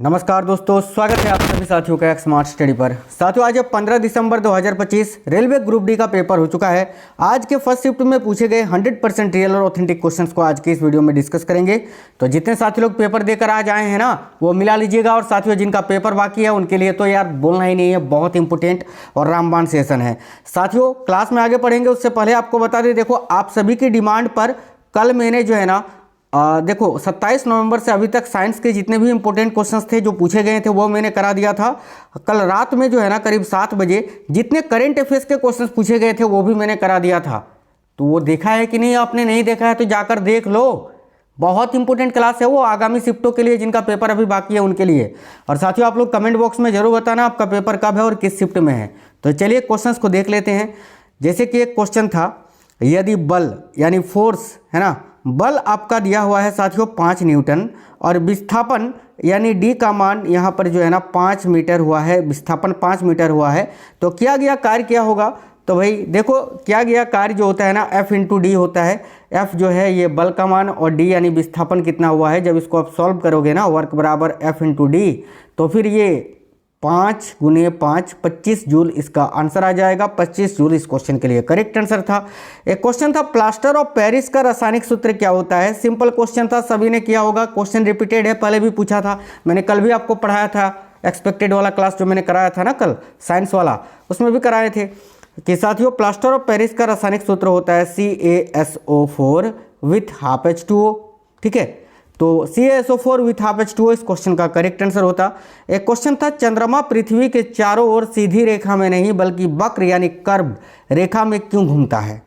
नमस्कार दोस्तों, स्वागत है आप सभी साथियों का एक स्मार्ट स्टडी पर। साथियों, आज 15 दिसंबर 2025 रेलवे ग्रुप डी का पेपर हो चुका है। आज के फर्स्ट शिफ्ट में पूछे गए 100% रियल और ऑथेंटिक क्वेश्चंस को आज के इस वीडियो में डिस्कस करेंगे। तो जितने साथी लोग पेपर देकर आज आए हैं ना, वो मिला लीजिएगा। और साथियों, जिनका पेपर बाकी है उनके लिए तो यार बोलना ही नहीं है, बहुत इंपॉर्टेंट और रामबाण सेशन है। साथियों, क्लास में आगे पढ़ेंगे उससे पहले आपको बता दें, देखो आप सभी की डिमांड पर कल मैंने जो है ना देखो 27 नवंबर से अभी तक साइंस के जितने भी इंपॉर्टेंट क्वेश्चंस थे जो पूछे गए थे वो मैंने करा दिया था। कल रात में जो है ना करीब 7 बजे जितने करंट अफेयर्स के क्वेश्चंस पूछे गए थे वो भी मैंने करा दिया था। तो वो देखा है कि नहीं? आपने नहीं देखा है तो जाकर देख लो। बहुत इंपॉर्टेंट क्लास है वो, आगामी शिफ्टों के लिए जिनका पेपर अभी बाकी है उनके लिए। और साथियों, आप लोग कमेंट बॉक्स में जरूर बताना आपका पेपर कब है और किस शिफ्ट में है। तो चलिए क्वेश्चंस को देख लेते हैं। जैसे कि एक क्वेश्चन था, यदि बल यानी फोर्स है ना, बल आपका दिया हुआ है साथियों 5 न्यूटन और विस्थापन यानी डी का मान यहाँ पर जो है ना 5 मीटर हुआ है, विस्थापन 5 मीटर हुआ है, तो किया गया कार्य क्या होगा? तो भाई देखो, किया गया कार्य जो होता है ना F इंटू डी होता है। F जो है ये बल का मान और D यानी विस्थापन कितना हुआ है। जब इसको आप सॉल्व करोगे ना, वर्क बराबर F इंटू डी, तो फिर ये 5 गुने 5 25 जूल इसका आंसर आ जाएगा। 25 जूल इस क्वेश्चन के लिए करेक्ट आंसर था। एक क्वेश्चन था, प्लास्टर ऑफ पेरिस का रासायनिक सूत्र क्या होता है? सिंपल क्वेश्चन था, सभी ने किया होगा। क्वेश्चन रिपीटेड है, पहले भी पूछा था मैंने, कल भी आपको पढ़ाया था। एक्सपेक्टेड वाला क्लास जो मैंने कराया था ना कल, साइंस वाला, उसमें भी कराए थे कि साथियों प्लास्टर ऑफ पेरिस का रासायनिक सूत्र होता है CaSO4 विथ हाफ H2O। ठीक है, तो CaSO4 विथ हाफ H2O इस क्वेश्चन का करेक्ट आंसर होता। एक क्वेश्चन था, चंद्रमा पृथ्वी के चारों ओर सीधी रेखा में नहीं बल्कि वक्र यानी कर्व रेखा में क्यों घूमता है?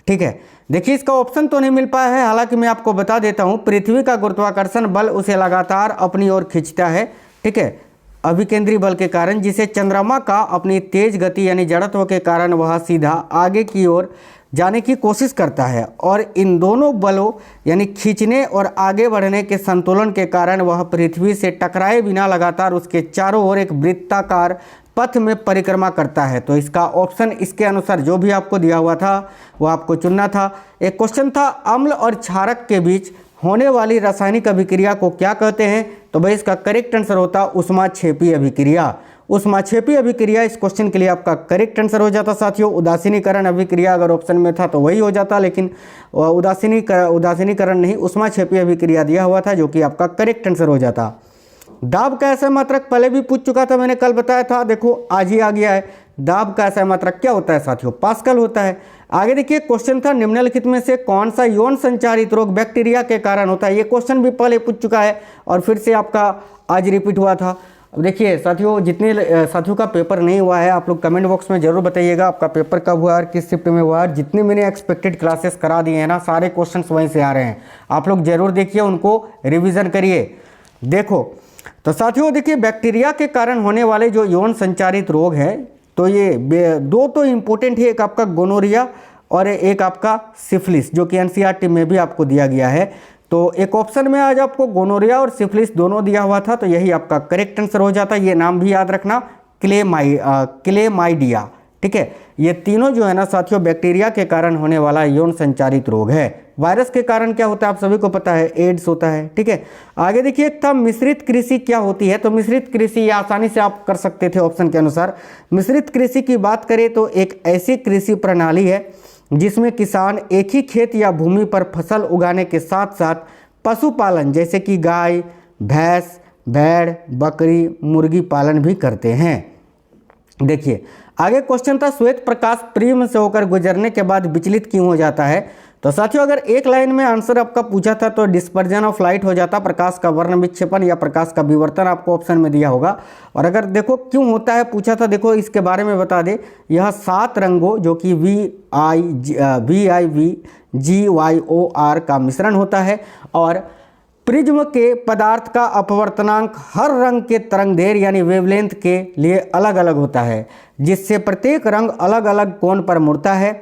ठीक है, देखिए इसका ऑप्शन तो नहीं मिल पाया है, हालांकि मैं आपको बता देता हूं। पृथ्वी का गुरुत्वाकर्षण बल उसे लगातार अपनी ओर खींचता है, ठीक है, अभिकेंद्री बल के कारण, जिसे चंद्रमा का अपनी तेज गति यानी जड़त्व के कारण वह सीधा आगे की ओर जाने की कोशिश करता है। और इन दोनों बलों यानी खींचने और आगे बढ़ने के संतुलन के कारण वह पृथ्वी से टकराए बिना लगातार उसके चारों ओर एक वृत्ताकार पथ में परिक्रमा करता है। तो इसका ऑप्शन इसके अनुसार जो भी आपको दिया हुआ था वो आपको चुनना था। एक क्वेश्चन था, अम्ल और क्षारक के बीच होने वाली रासायनिक अभिक्रिया को क्या कहते हैं? तो भाई इसका करेक्ट आंसर होता ऊष्माक्षेपी अभिक्रिया। ऊष्माक्षेपी अभिक्रिया इस क्वेश्चन के लिए आपका करेक्ट आंसर हो जाता। साथियों, उदासीनीकरण अभिक्रिया अगर ऑप्शन में था तो वही हो जाता, लेकिन उदासीनीकरण नहीं, ऊष्माक्षेपी अभिक्रिया दिया हुआ था जो कि आपका करेक्ट आंसर हो जाता। दाब का ऐसा मात्रक पहले भी पूछ चुका था, मैंने कल बताया था, देखो आज ही आ गया है। दाब का ऐसा मात्रक क्या होता है साथियों? पास्कल होता है। आगे देखिए, क्वेश्चन था, निम्नलिखित में से कौन सा यौन संचारित रोग बैक्टीरिया के कारण होता है? ये क्वेश्चन भी पहले पूछ चुका है और फिर से आपका आज रिपीट हुआ था। अब देखिए साथियों, जितने साथियों का पेपर नहीं हुआ है आप लोग कमेंट बॉक्स में जरूर बताइएगा आपका पेपर कब हुआ और किस शिफ्ट में हुआ। जितने मैंने एक्सपेक्टेड क्लासेस करा दिए हैं ना, सारे क्वेश्चंस वहीं से आ रहे हैं। आप लोग जरूर देखिए, उनको रिविजन करिए। देखो तो साथियों, देखिए बैक्टीरिया के कारण होने वाले जो यौन संचारित रोग है, तो ये दो तो इम्पोर्टेंट है, एक आपका गोनोरिया और एक आपका सिफिलिस, जो कि एनसीईआरटी में भी आपको दिया गया है। तो एक ऑप्शन में आज आपको गोनोरिया और सिफिलिस दोनों दिया हुआ था, तो यही आपका करेक्ट आंसर हो जाता। ये नाम भी याद रखना, क्लेमाइडिया। ठीक है, ये तीनों जो है ना साथियों बैक्टीरिया के कारण होने वाला यौन संचारित रोग है। वायरस के कारण क्या होता है आप सभी को पता है, एड्स होता है। ठीक है, आगे देखिए, एक था मिश्रित कृषि क्या होती है? तो मिश्रित कृषि ये आसानी से आप कर सकते थे ऑप्शन के अनुसार। मिश्रित कृषि की बात करें तो एक ऐसी कृषि प्रणाली है जिसमें किसान एक ही खेत या भूमि पर फसल उगाने के साथ साथ पशुपालन जैसे कि गाय, भैंस, भेड़, बकरी, मुर्गी पालन भी करते हैं। देखिए आगे क्वेश्चन था, श्वेत प्रकाश प्रिज्म से होकर गुजरने के बाद विचलित क्यों हो जाता है? तो साथियों, अगर एक लाइन में आंसर आपका पूछा था तो डिस्पर्जन ऑफ लाइट हो जाता, प्रकाश का वर्ण विक्षेपण या प्रकाश का विवर्तन आपको ऑप्शन में दिया होगा। और अगर देखो क्यों होता है पूछा था, देखो इसके बारे में बता दे। यह 7 रंगों जो कि VIVGYOR का मिश्रण होता है और प्रिज्म के पदार्थ का अपवर्तनांक हर रंग के तरंगदैर्घ्य यानी वेवलेंथ के लिए अलग अलग होता है, जिससे प्रत्येक रंग अलग अलग कोण पर मुड़ता है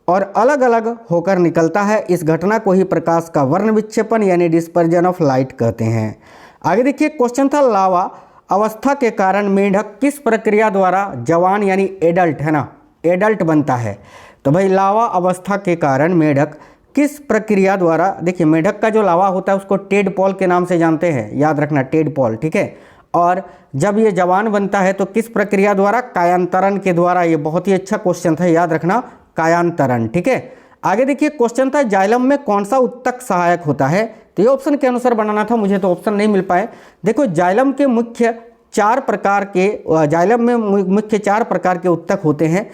और अलग अलग होकर निकलता है। इस घटना को ही प्रकाश का वर्ण विक्षेपण यानी डिस्पर्जन ऑफ लाइट कहते हैं। आगे देखिए, क्वेश्चन था, लावा अवस्था के कारण मेंढक किस प्रक्रिया द्वारा जवान यानी एडल्ट है ना, एडल्ट बनता है? तो भाई लावा अवस्था के कारण मेंढक किस प्रक्रिया द्वारा, देखिए मेढक का जो लावा होता है उसको टेडपॉल के नाम से जानते हैं, याद रखना टेडपॉल, ठीक है। और जब ये जवान बनता है तो किस प्रक्रिया द्वारा, कायांतरण के द्वारा। ये बहुत ही अच्छा क्वेश्चन था, याद रखना कायांतरण, ठीक है। आगे देखिए क्वेश्चन था जाइलम में कौन सा उत्तक सहायक होता है, तो ये ऑप्शन के अनुसार बनाना था, मुझे तो ऑप्शन नहीं मिल पाए। देखो जाइलम के मुख्य 4 प्रकार के, जाइलम में मुख्य 4 प्रकार के उत्तक होते हैं।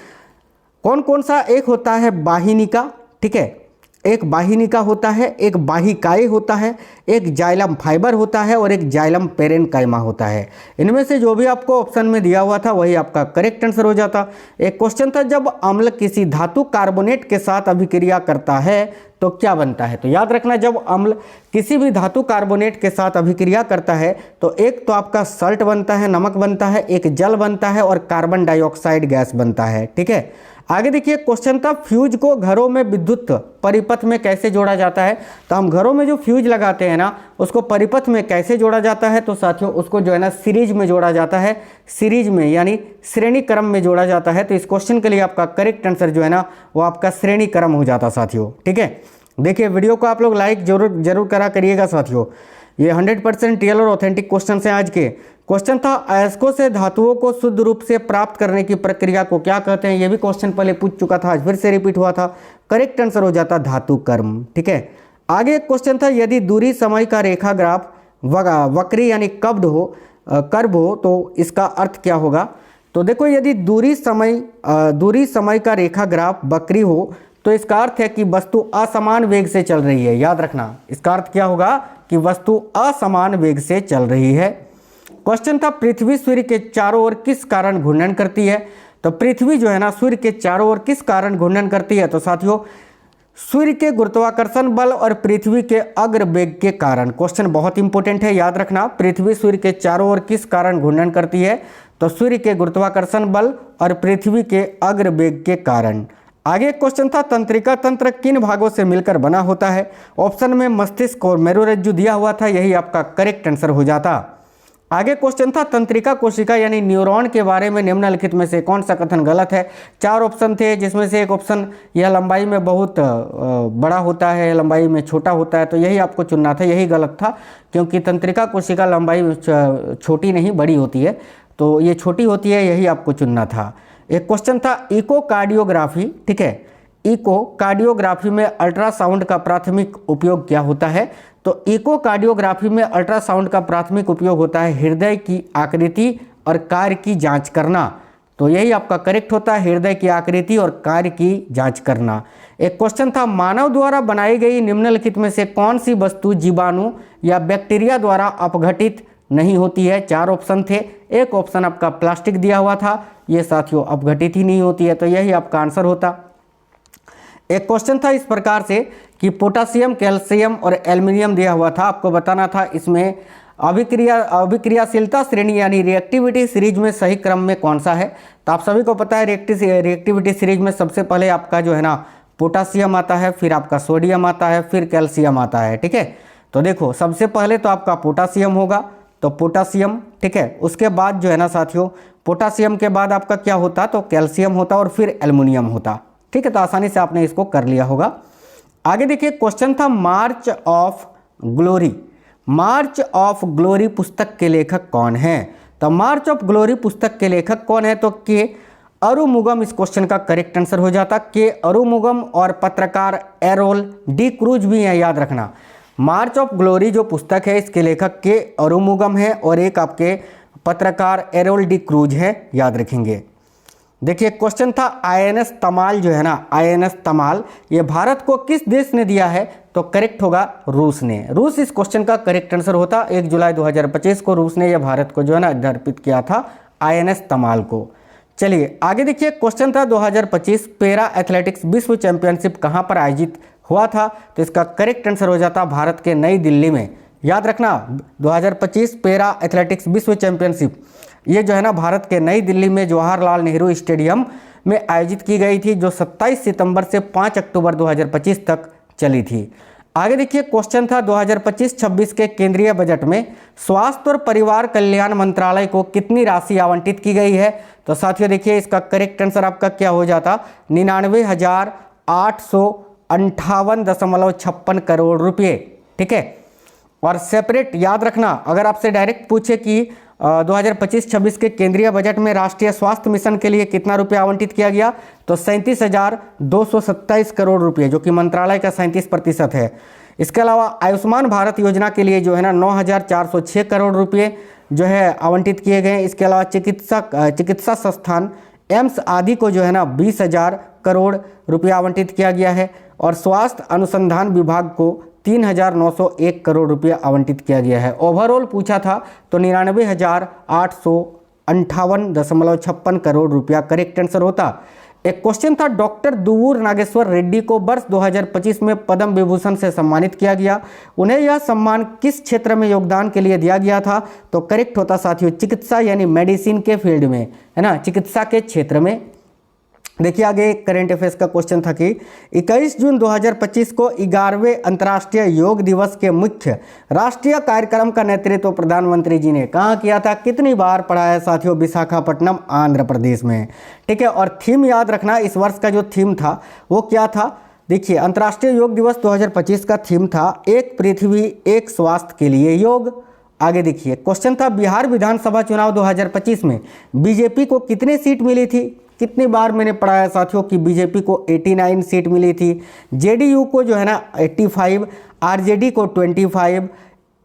कौन कौन सा, एक होता है वाहिनिका, ठीक है, एक वाहिनिका होता है, एक वाहिकाई होता है, एक जाइलम फाइबर होता है और एक जाइलम पेरेनकाइमा होता है। इनमें से जो भी आपको ऑप्शन में दिया हुआ था वही आपका करेक्ट आंसर हो जाता। एक क्वेश्चन था जब अम्ल किसी धातु कार्बोनेट के साथ अभिक्रिया करता है तो क्या बनता है, तो याद रखना जब अम्ल किसी भी धातु कार्बोनेट के साथ अभिक्रिया करता है तो एक तो आपका सल्ट बनता है, नमक बनता है, एक जल बनता है और कार्बन डाइऑक्साइड गैस बनता है, ठीक है। आगे देखिए क्वेश्चन था फ्यूज को घरों में विद्युत परिपथ में कैसे जोड़ा जाता है, तो हम घरों में जो फ्यूज लगाते हैं ना उसको परिपथ में कैसे जोड़ा जाता है, तो साथियों उसको जो है ना सीरीज में जोड़ा जाता है, सीरीज में यानी श्रेणी क्रम में जोड़ा जाता है। तो इस क्वेश्चन के लिए आपका करेक्ट आंसर जो है ना वो आपका श्रेणी क्रम हो जाता साथियों, ठीक है। देखिए वीडियो को आप लोग लाइक जरूर करा करिएगा साथियों। ये 100% रियल और ऑथेंटिक क्वेश्चन हैं आज के। क्वेश्चन था अयस्कों से धातुओं को शुद्ध रूप से प्राप्त करने की प्रक्रिया को क्या कहते हैं, ये भी क्वेश्चन पहले पूछ चुका था, आज फिर से रिपीट हुआ था। करेक्ट आंसर हो जाता धातु कर्म, ठीक है। आगे एक क्वेश्चन था यदि दूरी समय का रेखा ग्राफ वक्री यानी कर्व हो तो इसका अर्थ क्या होगा, तो देखो यदि दूरी समय का रेखा ग्राफ वक्री हो तो इसका अर्थ है कि वस्तु असमान वेग से चल रही है, याद रखना इसका अर्थ क्या होगा कि वस्तु असमान वेग से चल रही है। क्वेश्चन था पृथ्वी सूर्य के चारों ओर किस कारण घूर्णन करती है, तो पृथ्वी जो है ना सूर्य के चारों ओर किस कारण घूर्णन करती है, तो साथियों सूर्य के गुरुत्वाकर्षण बल और पृथ्वी के अग्र वेग के कारण। क्वेश्चन बहुत इंपॉर्टेंट है, याद रखना पृथ्वी सूर्य के चारों ओर किस कारण घूर्णन करती है, तो सूर्य के गुरुत्वाकर्षण बल और पृथ्वी के अग्र वेग के कारण। आगे क्वेश्चन था तंत्रिका तंत्र किन भागों से मिलकर बना होता है, ऑप्शन में मस्तिष्क और मेरुरज्जु दिया हुआ था, यही आपका करेक्ट आंसर हो जाता। आगे क्वेश्चन था तंत्रिका कोशिका यानी न्यूरॉन के बारे में निम्नलिखित में से कौन सा कथन गलत है। 4 ऑप्शन थे जिसमें से एक ऑप्शन यह लंबाई में बहुत बड़ा होता है, लंबाई में छोटा होता है, तो यही आपको चुनना था, यही गलत था क्योंकि तंत्रिका कोशिका लंबाई में छोटी नहीं बड़ी होती है, तो ये छोटी होती है, यही आपको चुनना था। एक क्वेश्चन था इकोकार्डियोग्राफी, ठीक है, इकोकार्डियोग्राफी में अल्ट्रासाउंड का प्राथमिक उपयोग क्या होता है, तो इकोकार्डियोग्राफी में अल्ट्रासाउंड का प्राथमिक उपयोग होता है हृदय की आकृति और कार्य की जांच करना, तो यही आपका करेक्ट होता है, हृदय की आकृति और कार्य की जांच करना। एक क्वेश्चन था मानव द्वारा बनाई गई निम्नलिखित में से कौन सी वस्तु जीवाणु या बैक्टीरिया द्वारा अपघटित नहीं होती है। 4 ऑप्शन थे, एक ऑप्शन आपका प्लास्टिक दिया हुआ था, ये साथियों अपघटित ही नहीं होती है, तो यही आपका आंसर होता। एक क्वेश्चन था इस प्रकार से कि पोटासियम, कैल्शियम और एल्युमिनियम दिया हुआ था, आपको बताना था इसमें अभिक्रियाशीलता श्रेणी यानी रिएक्टिविटी सीरीज में सही क्रम में कौन सा है, तो आप सभी को पता है रिएक्टिविटी सीरीज में सबसे पहले आपका जो है ना पोटासियम आता है, फिर आपका सोडियम आता है, फिर कैल्शियम आता है, ठीक है। तो देखो सबसे पहले तो आपका पोटासियम होगा, तो पोटासियम, ठीक है, उसके बाद जो है ना साथियों पोटासियम के बाद आपका क्या होता, तो कैल्शियम होता और फिर एल्युमिनियम होता, ठीक है। तो आसानी से आपने इसको कर लिया होगा। आगे देखिए क्वेश्चन था March of glory, March of glory पुस्तक के लेखक कौन है, तो मार्च ऑफ ग्लोरी पुस्तक के लेखक कौन है, तो के अरुमुगम इस क्वेश्चन का करेक्ट आंसर हो जाता। के अरुमुगम और पत्रकार एरोल डी क्रूज भी है, याद रखना। मार्च ऑफ ग्लोरी जो पुस्तक है इसके लेखक के अरुमुगम है और एक आपके पत्रकार एरोल डी क्रूज है, याद रखेंगे। देखिए क्वेश्चन था आईएनएस तमाल जो है ना, आईएनएस तमाल ये भारत को किस देश ने दिया है, तो करेक्ट होगा रूस ने। रूस इस क्वेश्चन का करेक्ट आंसर होता। 1 जुलाई 2025 को रूस ने यह भारत को जो है ना अर्पित किया था आईएनएस तमाल को। चलिए आगे देखिए क्वेश्चन था 2025 पैरा एथलेटिक्स विश्व चैंपियनशिप कहाँ पर आयोजित हुआ था, तो इसका करेक्ट आंसर हो जाता भारत के नई दिल्ली में। याद रखना 2025 पैरा एथलेटिक्स विश्व चैंपियनशिप ये जो है ना भारत के नई दिल्ली में जवाहरलाल नेहरू स्टेडियम में आयोजित की गई थी, जो 27 सितंबर से 5 अक्टूबर 2025 तक चली थी। आगे देखिए क्वेश्चन था 2025-26 के केंद्रीय बजट में स्वास्थ्य और परिवार कल्याण मंत्रालय को कितनी राशि आवंटित की गई है, तो साथियों देखिए इसका करेक्ट आंसर आपका क्या हो जाता 99,800 58.56 करोड़ रुपये, ठीक है। और सेपरेट याद रखना, अगर आपसे डायरेक्ट पूछे कि 2025-26 के केंद्रीय बजट में राष्ट्रीय स्वास्थ्य मिशन के लिए कितना रुपया आवंटित किया गया, तो 37,227 करोड़ रुपये, जो कि मंत्रालय का 37% है। इसके अलावा आयुष्मान भारत योजना के लिए जो है ना 9,406 करोड़ रुपये जो है आवंटित किए गए। इसके अलावा चिकित्सा संस्थान एम्स आदि को जो है ना 20,000 करोड़ रुपया आवंटित किया गया है। और स्वास्थ्य अनुसंधान विभाग को 3,901 करोड़ रुपया आवंटित किया गया है। ओवरऑल पूछा था तो 99,858.56 करोड़ रुपया करेक्ट आंसर होता। एक क्वेश्चन था, डॉक्टर दुव्वूर नागेश्वर रेड्डी को वर्ष 2025 में पद्म विभूषण से सम्मानित किया गया। उन्हें यह सम्मान किस क्षेत्र में योगदान के लिए दिया गया था, तो करेक्ट होता साथियों चिकित्सा यानी मेडिसिन के फील्ड में, है ना, चिकित्सा के क्षेत्र में। देखिए आगे करंट अफेयर्स का क्वेश्चन था कि 21 जून 2025 को 11वें अंतर्राष्ट्रीय योग दिवस के मुख्य राष्ट्रीय कार्यक्रम का नेतृत्व प्रधानमंत्री जी ने कहाँ किया था, कितनी बार पढ़ा है साथियों, विशाखापट्टनम आंध्र प्रदेश में, ठीक है। और थीम याद रखना, इस वर्ष का जो थीम था वो क्या था, देखिए अंतर्राष्ट्रीय योग दिवस 2025 का थीम था एक पृथ्वी एक स्वास्थ्य के लिए योग। आगे देखिए क्वेश्चन था, बिहार विधानसभा चुनाव 2025 में बीजेपी को कितनी सीट मिली थी, कितनी बार मैंने पढ़ा है साथियों कि बीजेपी को 89 सीट मिली थी, जेडीयू को जो है ना 85, आरजेडी को 25,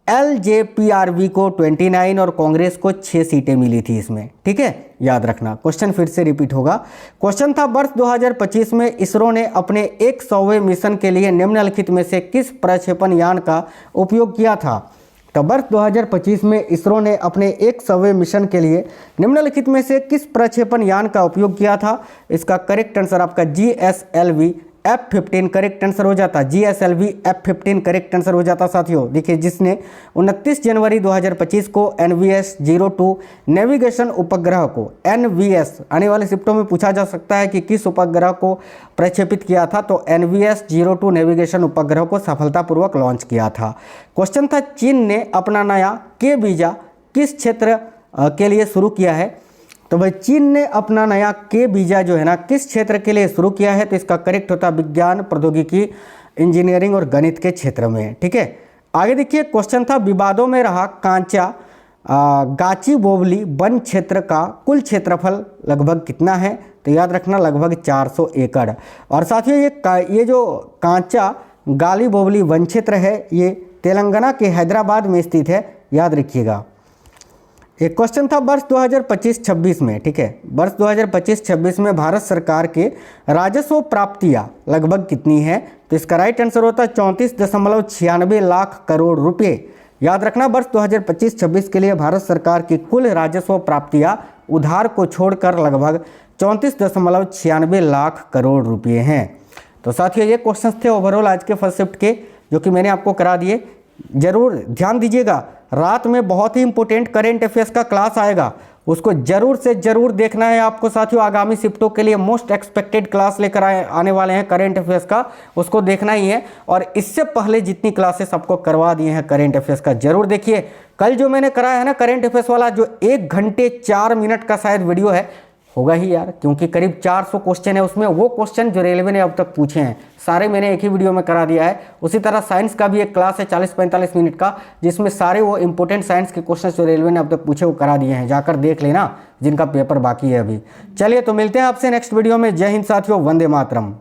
एलजेपीआरवी को 29 और कांग्रेस को 6 सीटें मिली थी इसमें, ठीक है। याद रखना, क्वेश्चन फिर से रिपीट होगा। क्वेश्चन था, वर्ष 2025 में इसरो ने अपने 100वें मिशन के लिए निम्नलिखित में से किस प्रक्षेपण यान का उपयोग किया था। तो वर्ष 2025 में इसरो ने अपने 100वें मिशन के लिए निम्नलिखित में से किस प्रक्षेपण यान का उपयोग किया था। इसका करेक्ट आंसर आपका GSLV F-15 करेक्ट आंसर हो जाता। GSLV F-15 करेक्ट आंसर हो जाता साथियों। देखिए जिसने 29 जनवरी 2025 को NVS-02 नेविगेशन उपग्रह को, NVS आने वाले शिफ्टों में पूछा जा सकता है कि किस उपग्रह को प्रक्षेपित किया था, तो NVS-02 नेविगेशन उपग्रह को सफलतापूर्वक लॉन्च किया था। क्वेश्चन था, चीन ने अपना नया के वीजा किस क्षेत्र के लिए शुरू किया है। तो भाई चीन ने अपना नया के वीजा जो है ना किस क्षेत्र के लिए शुरू किया है, तो इसका करेक्ट होता विज्ञान, प्रौद्योगिकी, इंजीनियरिंग और गणित के क्षेत्र में, ठीक है। आगे देखिए क्वेश्चन था, विवादों में रहा कांचा गाचीबोवली वन क्षेत्र का कुल क्षेत्रफल लगभग कितना है, तो याद रखना लगभग 400 एकड़। और साथियों ये जो कांचा गालीबोवली वन क्षेत्र है ये तेलंगाना के हैदराबाद में स्थित है, याद रखिएगा। एक क्वेश्चन था, वर्ष 2025-26 में, ठीक है, वर्ष 2025-26 में भारत सरकार के राजस्व प्राप्तियां लगभग कितनी है, तो इसका राइट आंसर होता है 34.96 लाख करोड़ रुपए। याद रखना, वर्ष 2025-26 के लिए भारत सरकार की कुल राजस्व प्राप्तियां उधार को छोड़कर लगभग 34.96 लाख करोड़ रुपए हैं। तो साथियों ये क्वेश्चन थे ओवरऑल आज के फर्स्ट शिफ्ट के, जो कि मैंने आपको करा दिए। जरूर ध्यान दीजिएगा, रात में बहुत ही इंपॉर्टेंट करेंट अफेयर्स का क्लास आएगा, उसको जरूर से जरूर देखना है आपको साथियों। आगामी शिफ्टों के लिए मोस्ट एक्सपेक्टेड क्लास लेकर आने वाले हैं करेंट अफेयर्स का, उसको देखना ही है। और इससे पहले जितनी क्लासेस आपको करवा दिए हैं करेंट अफेयर्स का, जरूर देखिए। कल जो मैंने कराया है ना करेंट अफेयर्स वाला, जो 1 घंटे 4 मिनट का शायद वीडियो है, होगा ही यार, क्योंकि करीब 400 क्वेश्चन है उसमें। वो क्वेश्चन जो रेलवे ने अब तक पूछे हैं सारे मैंने एक ही वीडियो में करा दिया है। उसी तरह साइंस का भी एक क्लास है 40-45 मिनट का, जिसमें सारे वो इंपॉर्टेंट साइंस के क्वेश्चन जो रेलवे ने अब तक पूछे वो करा दिए हैं, जाकर देख लेना जिनका पेपर बाकी है अभी। चलिए तो मिलते हैं आपसे नेक्स्ट वीडियो में। जय हिंद साथियों, वंदे मातरम।